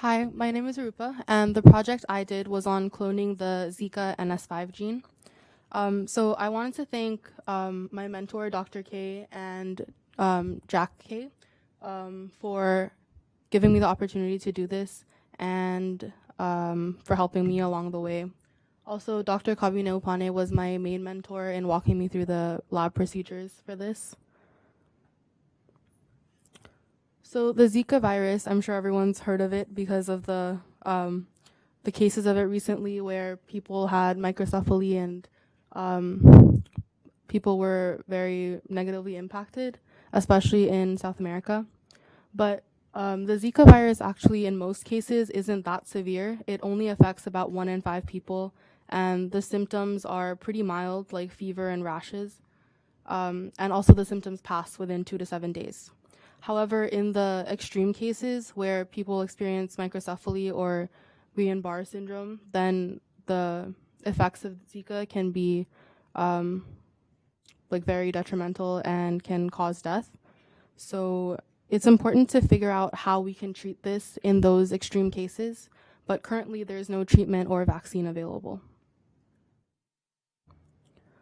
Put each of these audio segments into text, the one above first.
Hi, my name is Arupa, and the project I did was on cloning the Zika NS5 gene. So I wanted to thank my mentor, Dr. K, and Jack K, for giving me the opportunity to do this and for helping me along the way. Also, Dr. Kabine Upane was my main mentor in walking me through the lab procedures for this. So the Zika virus, I'm sure everyone's heard of it because of the cases of it recently where people had microcephaly and people were very negatively impacted, especially in South America. But the Zika virus actually in most cases isn't that severe. It only affects about 1 in 5 people, and the symptoms are pretty mild, like fever and rashes. And also the symptoms pass within 2 to 7 days. However, in the extreme cases where people experience microcephaly or Guillain-Barré syndrome, then the effects of Zika can be very detrimental and can cause death. So it's important to figure out how we can treat this in those extreme cases, but currently there's no treatment or vaccine available.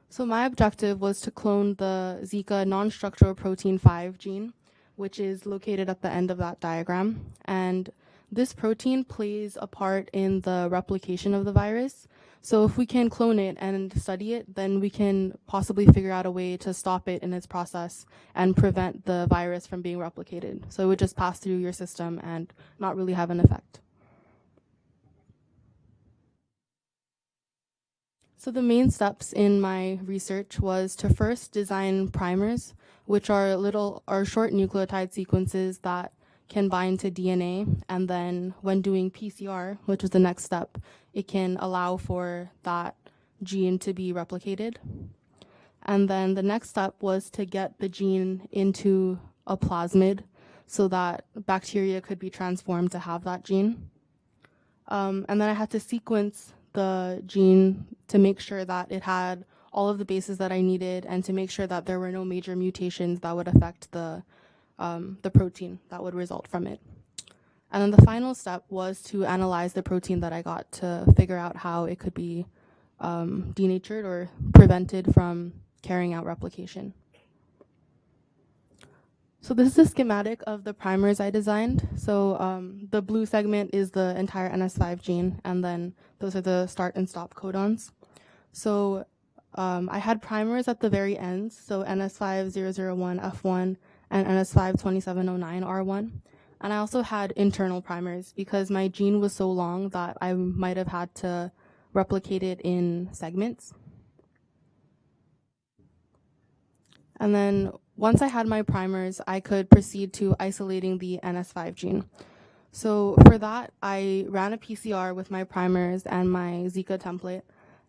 So my objective was to clone the Zika non-structural protein 5 gene, which is located at the end of that diagram. And this protein plays a part in the replication of the virus. So if we can clone it and study it, then we can possibly figure out a way to stop it in its process and prevent the virus from being replicated. So it would just pass through your system and not really have an effect. So the main steps in my research was to first design primers, which are short nucleotide sequences that can bind to DNA. And then when doing PCR, which is the next step, it can allow for that gene to be replicated. And then the next step was to get the gene into a plasmid so that bacteria could be transformed to have that gene. And then I had to sequence the gene to make sure that it had all of the bases that I needed and to make sure that there were no major mutations that would affect the protein that would result from it. And then the final step was to analyze the protein that I got to figure out how it could be denatured or prevented from carrying out replication. So this is a schematic of the primers I designed. So the blue segment is the entire NS5 gene, and then those are the start and stop codons. So I had primers at the very ends, so NS5001F1 and NS52709R1. And I also had internal primers because my gene was so long that I might have had to replicate it in segments. And then once I had my primers, I could proceed to isolating the NS5 gene. So for that, I ran a PCR with my primers and my Zika template,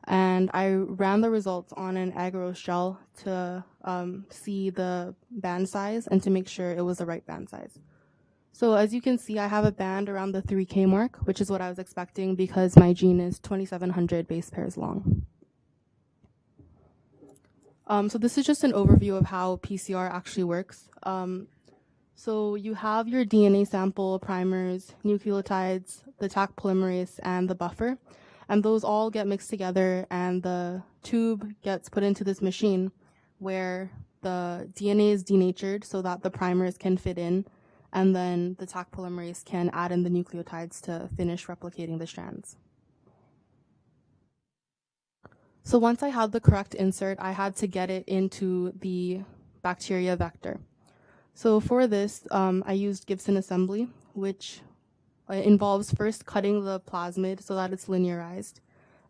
and I ran the results on an agarose gel to see the band size and to make sure it was the right band size. So as you can see, I have a band around the 3K mark, which is what I was expecting because my gene is 2,700 base pairs long. So this is just an overview of how PCR actually works. So you have your DNA sample, primers, nucleotides, the Taq polymerase, and the buffer. And those all get mixed together, and the tube gets put into this machine where the DNA is denatured so that the primers can fit in, and then the Taq polymerase can add in the nucleotides to finish replicating the strands. So once I had the correct insert, I had to get it into the bacteria vector. So for this, I used Gibson assembly, which involves first cutting the plasmid so that it's linearized,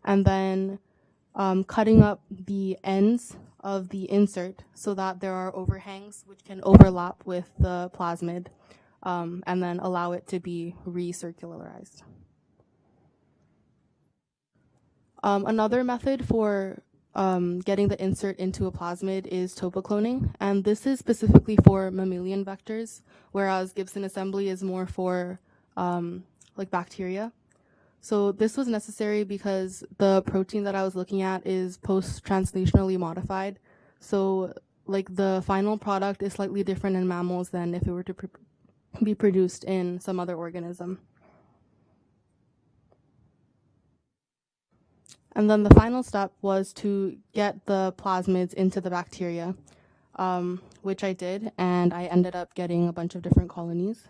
and then cutting up the ends of the insert so that there are overhangs which can overlap with the plasmid, and then allow it to be recircularized. Another method for getting the insert into a plasmid is topocloning, and this is specifically for mammalian vectors, whereas Gibson assembly is more for like bacteria. So this was necessary because the protein that I was looking at is post-translationally modified. So like the final product is slightly different in mammals than if it were to be produced in some other organism. And then the final step was to get the plasmids into the bacteria, which I did, and I ended up getting a bunch of different colonies.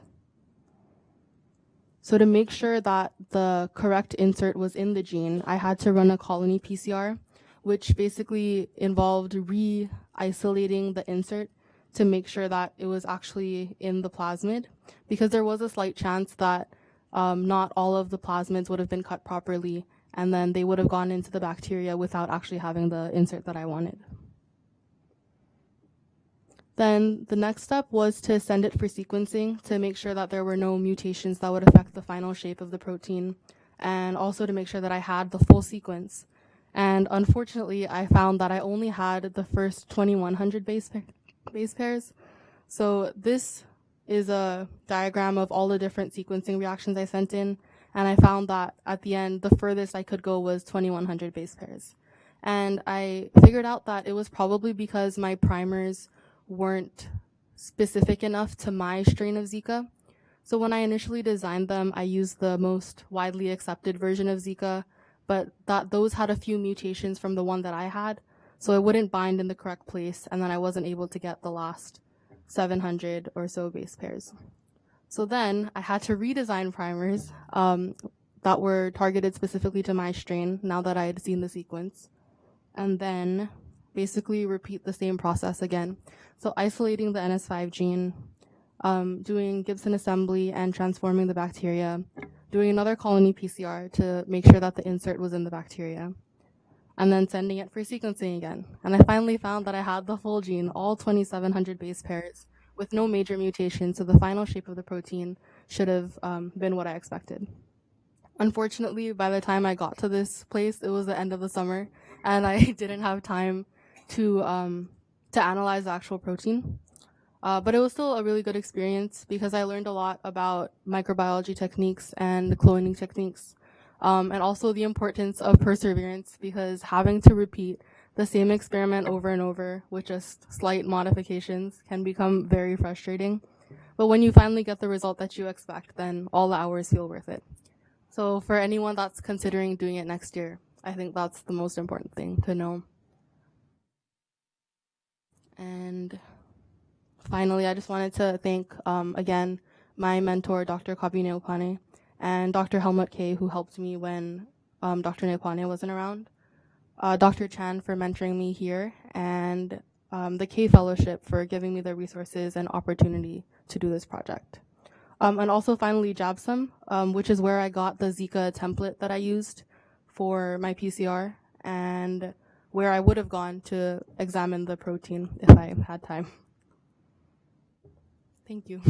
So to make sure that the correct insert was in the gene, I had to run a colony PCR, which basically involved re-isolating the insert to make sure that it was actually in the plasmid, because there was a slight chance that not all of the plasmids would have been cut properly, and then they would have gone into the bacteria without actually having the insert that I wanted. Then the next step was to send it for sequencing to make sure that there were no mutations that would affect the final shape of the protein, and also to make sure that I had the full sequence. And unfortunately, I found that I only had the first 2100 base pairs. So this is a diagram of all the different sequencing reactions I sent in, and I found that at the end, the furthest I could go was 2100 base pairs. And I figured out that it was probably because my primers weren't specific enough to my strain of Zika. So when I initially designed them, I used the most widely accepted version of Zika, but those had a few mutations from the one that I had, so it wouldn't bind in the correct place, and then I wasn't able to get the last 700 or so base pairs. So then I had to redesign primers that were targeted specifically to my strain now that I had seen the sequence, and then basically repeat the same process again. So isolating the NS5 gene, doing Gibson assembly and transforming the bacteria, doing another colony PCR to make sure that the insert was in the bacteria, and then sending it for sequencing again. And I finally found that I had the full gene, all 2700 base pairs, with no major mutations, so the final shape of the protein should have been what I expected. Unfortunately, by the time I got to this place, it was the end of the summer, and I didn't have time to analyze the actual protein. But it was still a really good experience because I learned a lot about microbiology techniques and cloning techniques, and also the importance of perseverance, because having to repeat the same experiment over and over with just slight modifications can become very frustrating. But when you finally get the result that you expect, then all the hours feel worth it. So for anyone that's considering doing it next year, I think that's the most important thing to know. And finally, I just wanted to thank, again, my mentor, Dr. Kabi Neopane, and Dr. Helmut K., who helped me when Dr. Neopane wasn't around, Dr. Chan for mentoring me here, and the K Fellowship for giving me the resources and opportunity to do this project. And also finally, JABSOM, which is where I got the Zika template that I used for my PCR, and where I would have gone to examine the protein if I had time. Thank you.